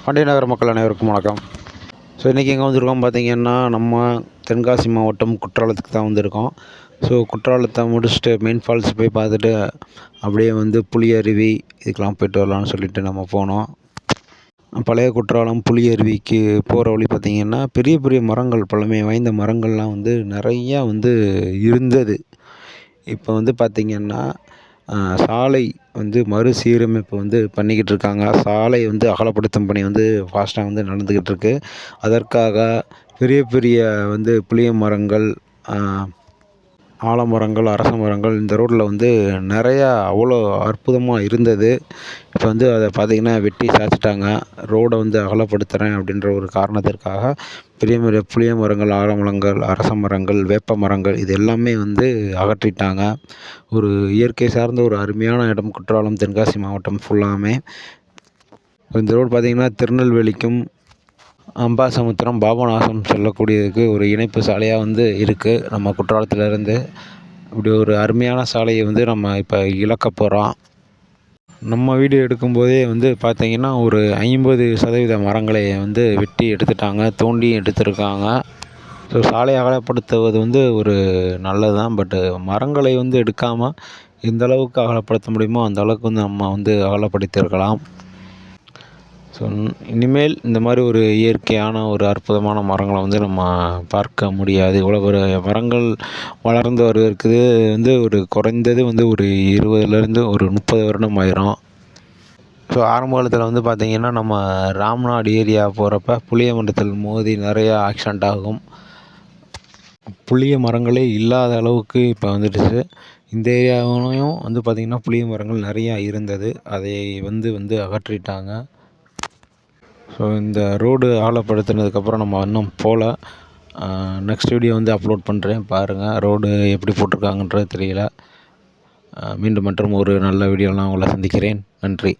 பாண்டிய நகர மக்கள் அனைவருக்கும் வணக்கம். ஸோ இன்றைக்கி எங்கே வந்திருக்கோம் பார்த்திங்கன்னா, நம்ம தென்காசி மாவட்டம் குற்றாலத்துக்கு தான் வந்திருக்கோம். ஸோ குற்றாலத்தை முடிச்சுட்டு மெயின் ஃபால்ஸ் போய் பார்த்துட்டு அப்படியே வந்து புளி அருவி இதுக்கெலாம் போய்ட்டு வரலான்னு சொல்லிட்டு நம்ம போனோம். பழைய குற்றாலம் புளி அருவிக்கு போகிற வழி பார்த்திங்கன்னா, பெரிய பெரிய மரங்கள், பழமை வாய்ந்த மரங்கள்லாம் வந்து நிறையா வந்து இருந்தது. இப்போ வந்து பார்த்திங்கன்னா சாலை வந்து மறுசீரமைப்பு வந்து பண்ணிக்கிட்டு இருக்காங்க. சாலை வந்து அகலப்படுத்தும் பணி வந்து ஃபாஸ்ட்டாக வந்து நடந்துக்கிட்டு இருக்கு. அதற்காக பெரிய பெரிய வந்து புளிய மரங்கள், ஆலமரங்கள், அரச மரங்கள் இந்த ரோட்டில் வந்து நிறையா அவ்வளோ அற்புதமாக இருந்தது. இப்போ வந்து அதை பார்த்திங்கன்னா வெட்டி சாய்ச்சிட்டாங்க. ரோடை வந்து அகலப்படுத்துகிறேன் அப்படின்ற ஒரு காரணத்திற்காக பெரிய பெரிய புளிய மரங்கள், ஆலமரங்கள், அரச மரங்கள், வேப்ப மரங்கள் இது எல்லாமே வந்து அகற்றிட்டாங்க. ஒரு இயற்கை சார்ந்த ஒரு அருமையான இடம் குற்றாலம், தென்காசி மாவட்டம் ஃபுல்லாமே. இந்த ரோடு பார்த்திங்கன்னா திருநெல்வேலிக்கும் அம்பாசமுத்திரம், பாபநாசம் செல்லக்கூடியதுக்கு ஒரு இணைப்பு சாலையாக வந்து இருக்குது. நம்ம குற்றாலத்திலேருந்து இப்படி ஒரு அருமையான சாலையை வந்து நம்ம இப்போ இழக்க போகிறோம். நம்ம வீடியோ எடுக்கும்போதே வந்து பார்த்திங்கன்னா ஒரு 50% மரங்களை வந்து வெட்டி எடுத்துட்டாங்க, தோண்டி எடுத்திருக்காங்க. ஸோ சாலை அகலப்படுத்துவது வந்து ஒரு நல்லது தான். பட்டு மரங்களை வந்து எடுக்காமல் எந்த அளவுக்கு அகலப்படுத்த முடியுமோ அந்த அளவுக்கு வந்து நம்ம வந்து அகலப்படுத்தியிருக்கலாம். ஸோ இனிமேல் இந்த மாதிரி ஒரு இயற்கையான ஒரு அற்புதமான மரங்களை வந்து நம்ம பார்க்க முடியாது. இவ்வளோ ஒரு மரங்கள் வளர்ந்து வருவதற்கு வந்து ஒரு குறைந்தது வந்து ஒரு 20லேருந்து ஒரு 30 வருடம் ஆயிரும். ஸோ ஆரம்ப காலத்தில் வந்து பார்த்திங்கன்னா நம்ம ராம்நாடு ஏரியா போகிறப்ப புளிய மரத்தில் மோதி நிறையா ஆக்சிடெண்ட் ஆகும். புளிய மரங்களே இல்லாத அளவுக்கு இப்போ வந்துடுச்சு. இந்த ஏரியாவிலையும் வந்து பார்த்திங்கன்னா புளிய மரங்கள் நிறையா இருந்தது. அதை வந்து அகற்றிட்டாங்க. ஸோ இந்த ரோடு அகலப்படுத்தினதுக்கப்புறம் நம்ம இன்னும் போகல. நெக்ஸ்ட் வீடியோ வந்து அப்லோட் பண்ணுறேன், பாருங்கள். ரோடு எப்படி போட்டிருக்காங்கன்றது தெரியல. மீண்டும் மற்றும் ஒரு நல்ல வீடியோவில் நான் உங்களை சந்திக்கிறேன். நன்றி.